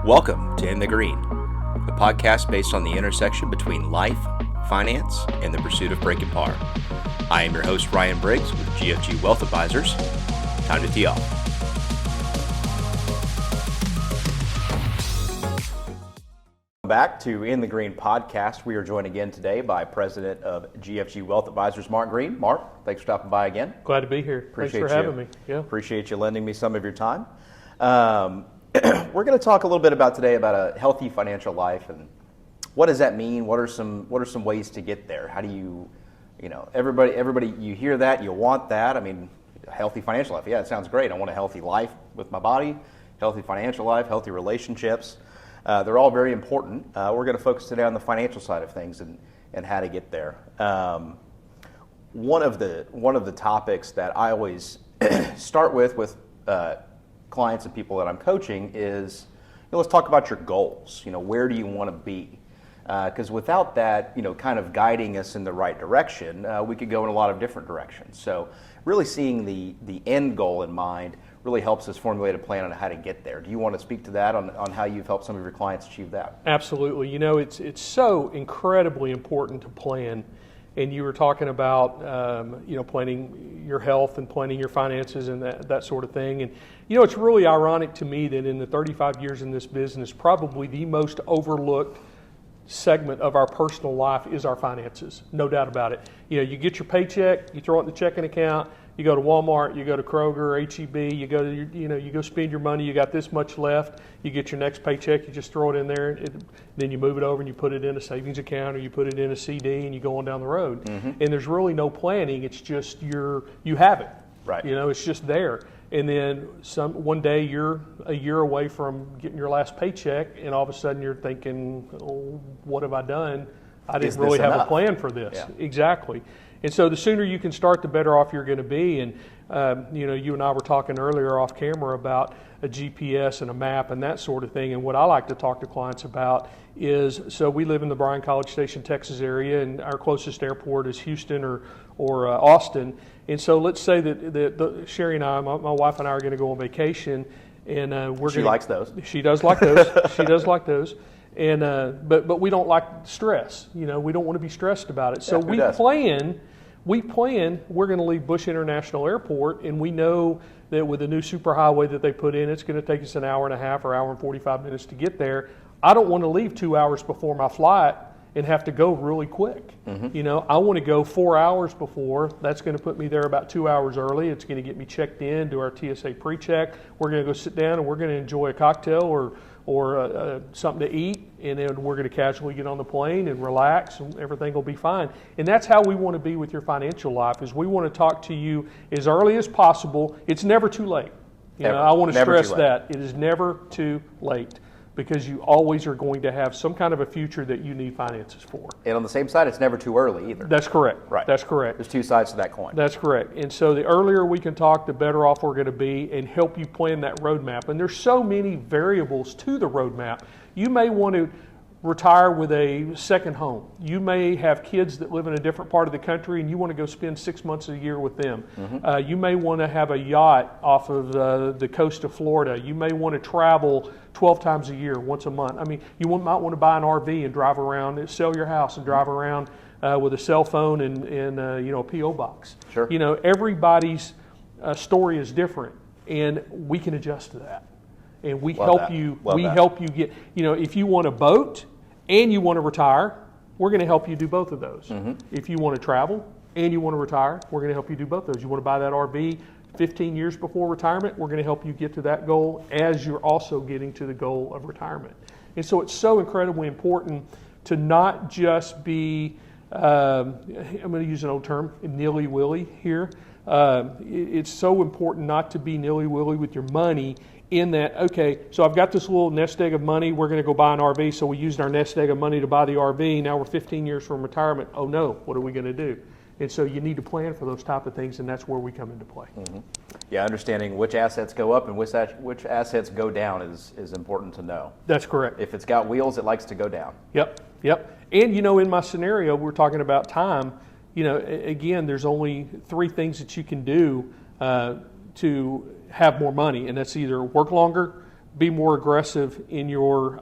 Welcome to In the Green, the podcast based on the intersection between life, finance, and the pursuit of breaking par. I am your host, Ryan Briggs with GFG Wealth Advisors. Time to tee off. Back to In the Green podcast. We are joined again today by President of GFG Wealth Advisors, Mark Green. Mark, thanks for stopping by again. Glad to be here. Thanks for having me. Yeah. Appreciate you lending me some of your time. We're going to talk a little bit about today about a healthy financial life and what does that mean? What are some ways to get there? How do you everybody you hear that, you want that. I mean, a healthy financial life. Yeah, it sounds great. I want a healthy life with my body, healthy financial life, healthy relationships. They're all very important. We're going to focus today on the financial side of things and how to get there. One of the topics that I always start with clients and people that I'm coaching is, let's talk about your goals. Where do you want to be? Because without that, kind of guiding us in the right direction, we could go in a lot of different directions. So really seeing the end goal in mind really helps us formulate a plan on how to get there. Do you want to speak to that on how you've helped some of your clients achieve that? Absolutely. It's so incredibly important to plan. And you were talking about, planning your health and planning your finances and that sort of thing. And, it's really ironic to me that in the 35 years in this business, probably the most overlooked segment of our personal life is our finances. No doubt about it. You get your paycheck, you throw it in the checking account, you go to Walmart, you go to Kroger, H-E-B, you go spend your money, you got this much left, you get your next paycheck, you just throw it in there, then you move it over and you put it in a savings account or you put it in a CD and you go on down the road. Mm-hmm. And there's really no planning, it's just you have it. Right. It's just there. And then one day you're a year away from getting your last paycheck and all of a sudden you're thinking, oh, what have I done? I didn't really have a plan for this. Yeah. Exactly. And so the sooner you can start, the better off you're going to be. And, you and I were talking earlier off camera about a GPS and a map and that sort of thing. And what I like to talk to clients about is, so we live in the Bryan College Station, Texas area, and our closest airport is Houston or Austin. And so let's say that Sherry and I, my wife and I are going to go on vacation. And She likes those. She does like those. She does like those. And but we don't like stress. We don't want to be stressed about it. So we plan we're going to leave Bush International Airport, and we know that with the new superhighway that they put in, it's going to take us an hour and a half or hour and 45 minutes to get there. I don't want to leave 2 hours before my flight and have to go really quick. Mm-hmm. I want to go 4 hours before. That's going to put me there about 2 hours early. It's going to get me checked in, do our TSA pre-check. We're going to go sit down and we're going to enjoy a cocktail or something to eat, and then we're going to casually get on the plane and relax, and everything will be fine. And that's how we want to be with your financial life, is we want to talk to you as early as possible. It's never too late. I want to stress that. It is never too late, because you always are going to have some kind of a future that you need finances for. And on the same side, it's never too early either. That's correct. Right. That's correct. There's two sides to that coin. That's correct. And so the earlier we can talk, the better off we're going to be and help you plan that roadmap. And there's so many variables to the roadmap. You may want to retire with a second home. You may have kids that live in a different part of the country and you want to go spend 6 months a year with them. Mm-hmm. You may want to have a yacht off of the coast of Florida. You may want to travel 12 times a year, once a month. I mean, you might want to buy an RV and drive around, sell your house and drive around with a cell phone and a P.O. box. Sure. Everybody's story is different, and we can adjust to that. And we help you get, if you want a boat and you want to retire, we're going to help you do both of those. Mm-hmm. If you want to travel and you want to retire, we're going to help you do both those. You want to buy that RV 15 years before retirement, we're going to help you get to that goal as you're also getting to the goal of retirement. And so it's so incredibly important to not just be, I'm going to use an old term, nilly-willy here. It's so important not to be nilly-willy with your money, in that, okay, so I've got this little nest egg of money, we're going to go buy an RV, so we used our nest egg of money to buy the RV, now we're 15 years from retirement, oh no, what are we going to do? And so you need to plan for those type of things, and that's where we come into play. Mm-hmm. Yeah, understanding which assets go up and which assets go down is important to know. That's correct. If it's got wheels, it likes to go down. Yep. And in my scenario, we're talking about time, again, there's only 3 things that you can do to have more money, and that's either work longer, be more aggressive in your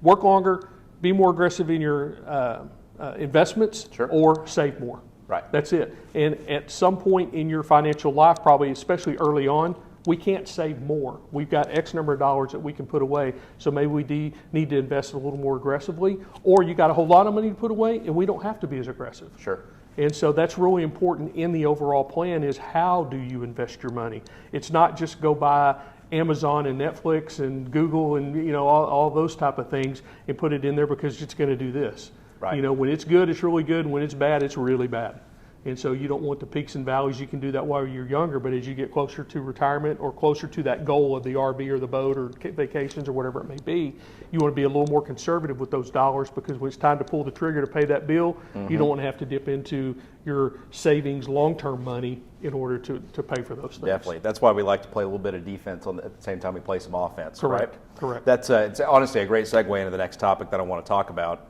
work longer, be more aggressive in your investments, Sure. or save more. Right. That's it. And at some point in your financial life, probably especially early on, we can't save more. We've got X number of dollars that we can put away, so maybe we need to invest a little more aggressively, or you got a whole lot of money to put away and we don't have to be as aggressive. Sure. And so that's really important in the overall plan, is how do you invest your money? It's not just go buy Amazon and Netflix and Google and all those type of things and put it in there because it's going to do this. Right. When it's good, it's really good, and when it's bad, it's really bad. And so you don't want the peaks and valleys. You can do that while you're younger, but as you get closer to retirement or closer to that goal of the RV or the boat or vacations or whatever it may be, you want to be a little more conservative with those dollars, because when it's time to pull the trigger to pay that bill, you don't want to have to dip into your savings long-term money in order to pay for those things. Definitely. That's why we like to play a little bit of defense at the same time we play some offense. Correct. Right? Correct. That's it's honestly a great segue into the next topic that I want to talk about.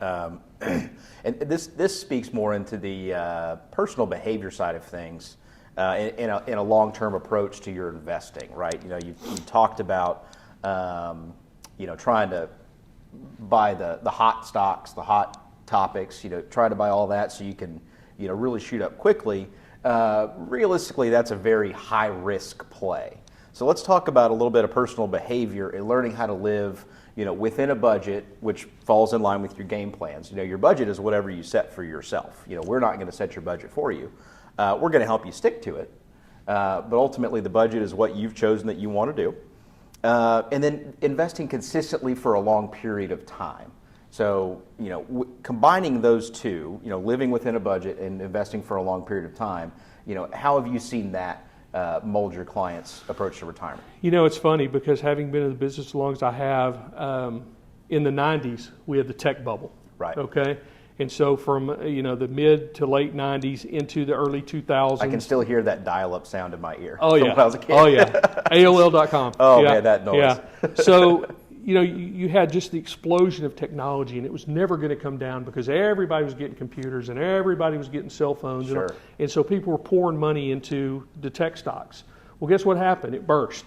And this speaks more into the personal behavior side of things in a long-term approach to your investing, right? You talked about trying to buy the hot stocks, the hot topics, try to buy all that so you can really shoot up quickly. Realistically, that's a very high-risk play. So let's talk about a little bit of personal behavior and learning how to live within a budget, which falls in line with your game plans. Your budget is whatever you set for yourself. We're not going to set your budget for you. We're going to help you stick to it. But ultimately, the budget is what you've chosen that you want to do. And then investing consistently for a long period of time. So, combining those two, living within a budget and investing for a long period of time, how have you seen that mold your clients' approach to retirement? It's funny, because having been in the business as long as I have, in the 90s, we had the tech bubble. Right. Okay? And so from, the mid to late 90s into the early 2000s. I can still hear that dial-up sound in my ear. Oh, yeah. When I was a kid. Oh, yeah. AOL.com. Oh, yeah. man, that noise. Yeah. So, you had just the explosion of technology, and it was never going to come down because everybody was getting computers and everybody was getting cell phones. Sure. And so people were pouring money into the tech stocks. Well, guess what happened? It burst.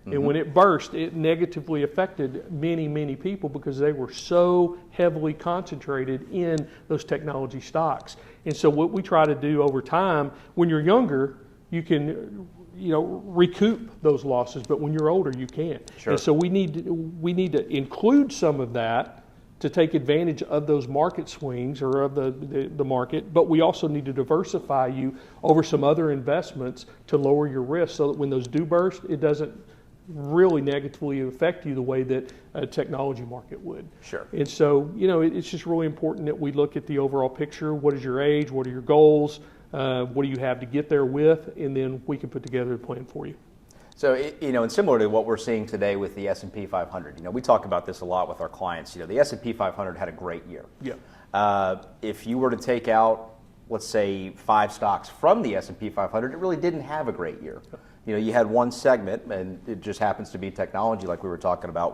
And when it burst, it negatively affected many, many people because they were so heavily concentrated in those technology stocks. And so what we try to do over time, when you're younger, you can recoup those losses, but when you're older, you can't. Sure. And so we need to include some of that to take advantage of those market swings or of the market, but we also need to diversify you over some other investments to lower your risk so that when those do burst, it doesn't really negatively affect you the way that a technology market would. Sure. And so, it's just really important that we look at the overall picture. What is your age? What are your goals? What do you have to get there with? And then we can put together a plan for you. So, and similar to what we're seeing today with the S&P 500, we talk about this a lot with our clients. The S&P 500 had a great year. Yeah. If you were to take out, let's say, 5 stocks from the S&P 500, it really didn't have a great year. You had one segment, and it just happens to be technology, like we were talking about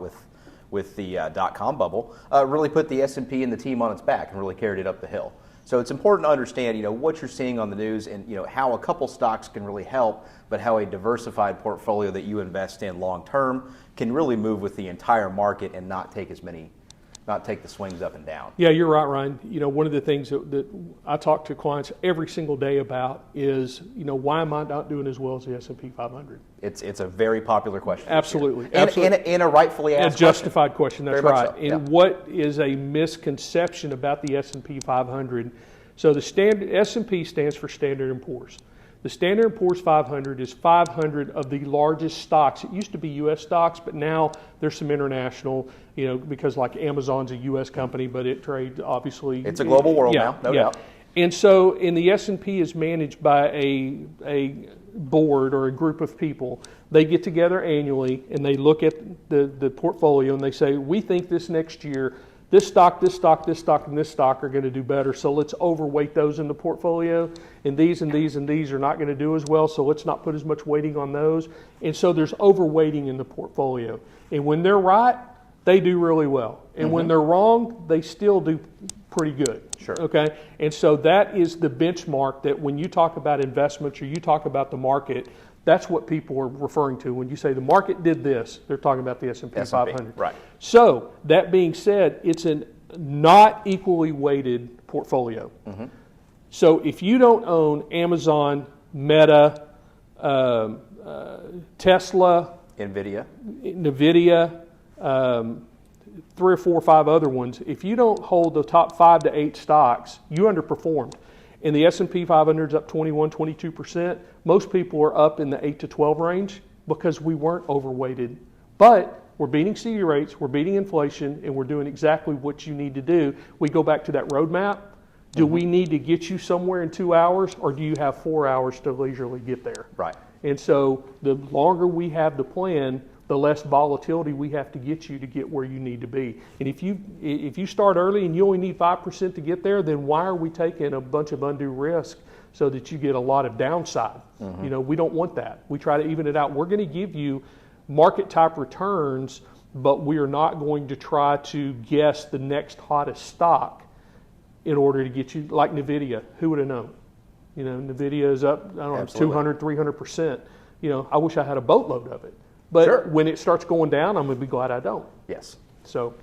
with the dot-com bubble, really put the S&P and the team on its back and really carried it up the hill. So it's important to understand, what you're seeing on the news and, how a couple stocks can really help, but how a diversified portfolio that you invest in long term can really move with the entire market and not take the swings up and down. Yeah, you're right, Ryan. One of the things that I talk to clients every single day about is, why am I not doing as well as the S&P 500? It's a very popular question. Absolutely. And a rightfully asked question. A justified question, that's very right. So, yeah. And what is a misconception about the S&P 500? So the S&P stands for Standard & Poor's. The Standard & Poor's 500 is 500 of the largest stocks. It used to be U.S. stocks, but now there's some international, because like Amazon's a U.S. company, but it trades obviously. It's a global world now, no doubt. And so, the S&P is managed by a board or a group of people. They get together annually and they look at the portfolio and they say, we think this next year, this stock, this stock, this stock, and this stock are going to do better, so let's overweight those in the portfolio, and these and these and these are not going to do as well, so let's not put as much weighting on those. And so there's overweighting in the portfolio. And when they're right, they do really well. And when they're wrong, they still do pretty good. Sure. Okay? And so that is the benchmark that when you talk about investments or you talk about the market, That's what people are referring to. When you say the market did this, they're talking about the S&P 500. Right. So that being said, it's a not equally weighted portfolio. Mm-hmm. So if you don't own Amazon, Meta, Tesla, NVIDIA, 3 or 4 or 5 other ones, if you don't hold the top 5 to 8 stocks, you underperformed. And the S&P 500 is up 21, 22%. Most people are up in the 8 to 12 range because we weren't overweighted. But we're beating CD rates, we're beating inflation, and we're doing exactly what you need to do. We go back to that roadmap. Do we need to get you somewhere in 2 hours, or do you have 4 hours to leisurely get there? Right. And so the longer we have the plan, the less volatility we have to get you to get where you need to be. And if you start early and you only need 5% to get there, then why are we taking a bunch of undue risk so that you get a lot of downside? Mm-hmm. We don't want that. We try to even it out. We're going to give you market type returns, but we are not going to try to guess the next hottest stock in order to get you, like NVIDIA. Who would have known? NVIDIA is up, I don't know, 200, 300%. I wish I had a boatload of it. But when it starts going down, I'm going to be glad I don't. Yes. So,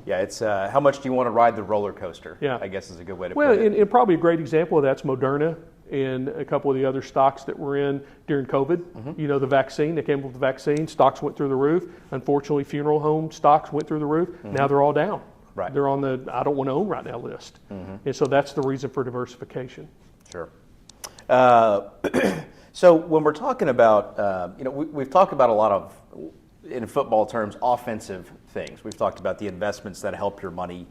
yeah, it's how much do you want to ride the roller coaster? Yeah. I guess is a good way to put it. And probably a great example of that's Moderna and a couple of the other stocks that were in during COVID. Mm-hmm. The vaccine, they came up with the vaccine, stocks went through the roof. Unfortunately, funeral home stocks went through the roof. Mm-hmm. Now they're all down. Right. They're on the I don't want to own right now list. Mm-hmm. And so that's the reason for diversification. Sure. So when we're talking about, we've talked about a lot of, in football terms, offensive things. We've talked about the investments that help your money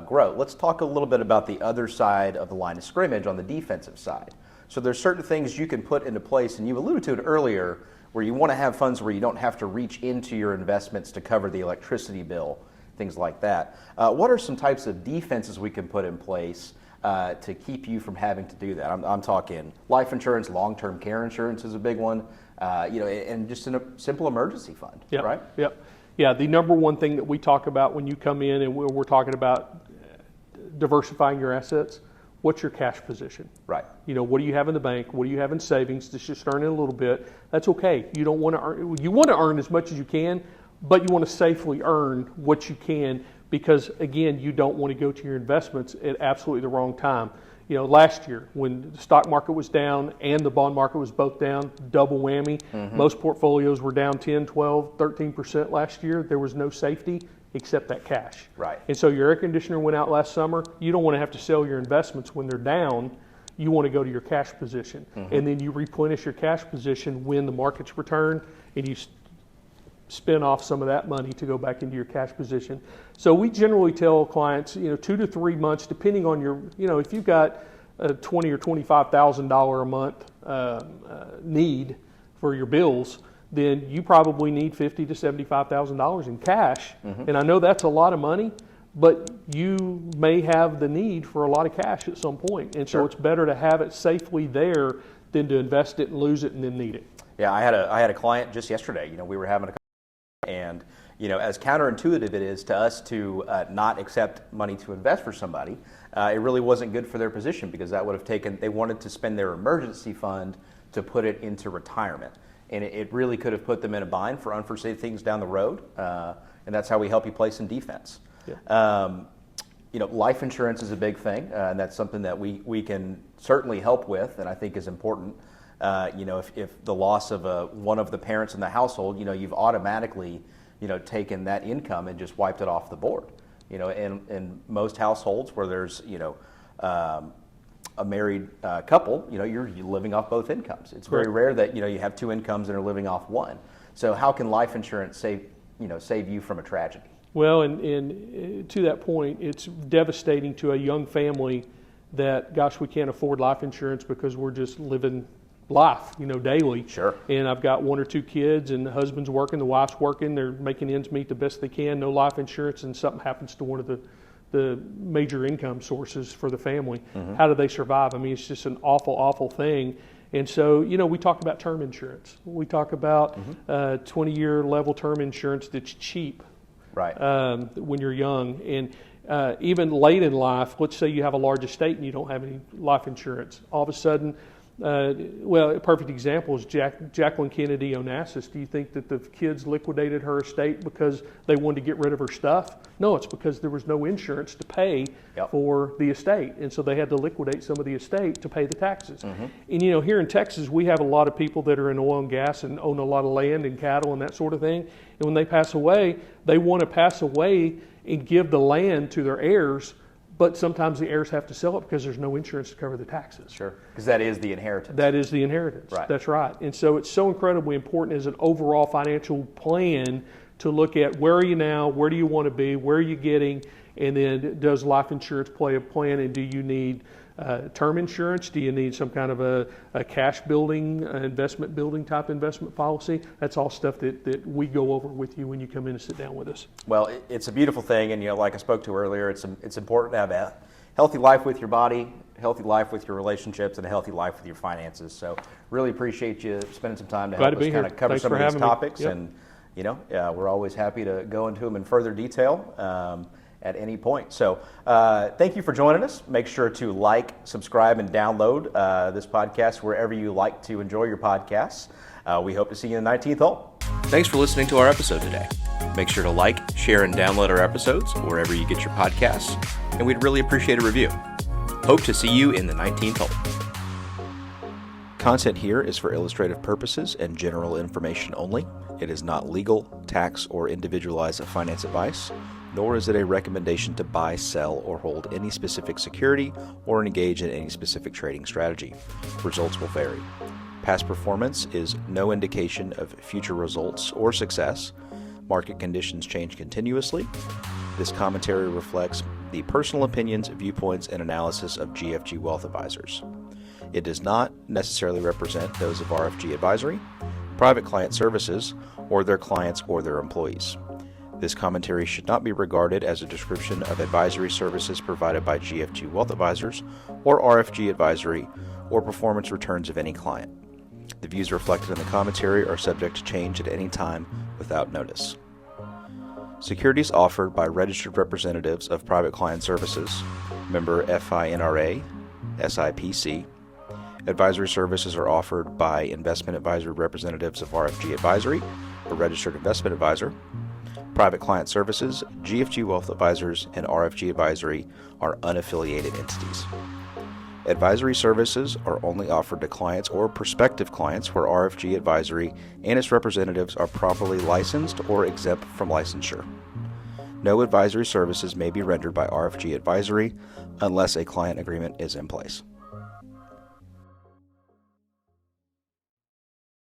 grow. Let's talk a little bit about the other side of the line of scrimmage on the defensive side. So there's certain things you can put into place, and you alluded to it earlier, where you want to have funds where you don't have to reach into your investments to cover the electricity bill, things like that. What are some types of defenses we can put in place to keep you from having to do that? I'm talking life insurance, long-term care insurance is a big one, and just a simple emergency fund, right? Yep. Yeah, the number one thing that we talk about when you come in and we're talking about diversifying your assets, what's your cash position? Right. What do you have in the bank? What do you have in savings? Just earning a little bit. That's okay. You don't want to earn. You want to earn as much as you can, but you want to safely earn what you can. Because, again, you don't want to go to your investments at absolutely the wrong time. Last year when the stock market was down and the bond market was both down, double whammy, mm-hmm. Most portfolios were down 10, 12, 13% last year. There was no safety except that cash. Right. And so your air conditioner went out last summer. You don't want to have to sell your investments when they're down. You want to go to your cash position. Mm-hmm. And then you replenish your cash position when the markets return and you spin off some of that money to go back into your cash position. So we generally tell clients, 2 to 3 months, depending on your, if you've got a $20,000 or $25,000 a month need for your bills, then you probably need $50,000 to $75,000 in cash. Mm-hmm. And I know that's a lot of money, but you may have the need for a lot of cash at some point. And so It's better to have it safely there than to invest it and lose it and then need it. Yeah, I had a client just yesterday. We were having a and as counterintuitive it is to us to not accept money to invest for somebody, it really wasn't good for their position because that would have they wanted to spend their emergency fund to put it into retirement. And it really could have put them in a bind for unforeseen things down the road. And that's how we help you play some defense. Yeah. Life insurance is a big thing, and that's something that we can certainly help with and I think is important. If the loss of one of the parents in the household, you've automatically, taken that income and just wiped it off the board. In most households where there's, a married couple, you're living off both incomes. It's very rare that, you have 2 incomes and are living off one. So how can life insurance save you from a tragedy? Well, and to that point, it's devastating to a young family that, gosh, we can't afford life insurance because we're just living life, daily. Sure. And I've got 1 or 2 kids and the husband's working, the wife's working, they're making ends meet the best they can, no life insurance, and something happens to one of the major income sources for the family. Mm-hmm. How do they survive? I mean, it's just an awful, awful thing. And so, we talk about term insurance. We talk about 20-year level term insurance that's cheap. Right. When you're young. And even late in life, let's say you have a large estate and you don't have any life insurance. All of a sudden, Well, a perfect example is Jacqueline Kennedy Onassis. Do you think that the kids liquidated her estate because they wanted to get rid of her stuff? No, it's because there was no insurance to pay for the estate. And so they had to liquidate some of the estate to pay the taxes. Mm-hmm. And here in Texas, we have a lot of people that are in oil and gas and own a lot of land and cattle and that sort of thing. And when they pass away, they want to pass away and give the land to their heirs. But sometimes the heirs have to sell it because there's no insurance to cover the taxes. Sure, because that is the inheritance. That is the inheritance. Right. That's right. And so it's so incredibly important as an overall financial plan to look at where are you now, where do you want to be, where are you getting, and then does life insurance play a plan, and do you need term insurance? Do you need some kind of a cash building, investment building type investment policy? That's all stuff that we go over with you when you come in and sit down with us. Well, it's a beautiful thing, and like I spoke to earlier, it's important to have a healthy life with your body, healthy life with your relationships, and a healthy life with your finances. So really appreciate you spending some time to help us kind of cover some of these topics. Yep. And we're always happy to go into them in further detail at any point. So thank you for joining us. Make sure to like, subscribe, and download this podcast wherever you like to enjoy your podcasts. We hope to see you in the 19th hole. Thanks for listening to our episode today. Make sure to like, share, and download our episodes wherever you get your podcasts, and we'd really appreciate a review. Hope to see you in the 19th hole. Content here is for illustrative purposes and general information only. It is not legal, tax, or individualized finance advice, nor is it a recommendation to buy, sell, or hold any specific security or engage in any specific trading strategy. Results will vary. Past performance is no indication of future results or success. Market conditions change continuously. This commentary reflects the personal opinions, viewpoints, and analysis of GFG Wealth Advisors. It does not necessarily represent those of RFG Advisory, Private Client Services, or their clients or their employees. This commentary should not be regarded as a description of advisory services provided by GFG Wealth Advisors or RFG Advisory or performance returns of any client. The views reflected in the commentary are subject to change at any time without notice. Securities offered by registered representatives of Private Client Services, member FINRA, SIPC. Advisory services are offered by investment advisory representatives of RFG Advisory, a registered investment advisor. Private Client Services, GFG Wealth Advisors, and RFG Advisory are unaffiliated entities. Advisory services are only offered to clients or prospective clients where RFG Advisory and its representatives are properly licensed or exempt from licensure. No advisory services may be rendered by RFG Advisory unless a client agreement is in place.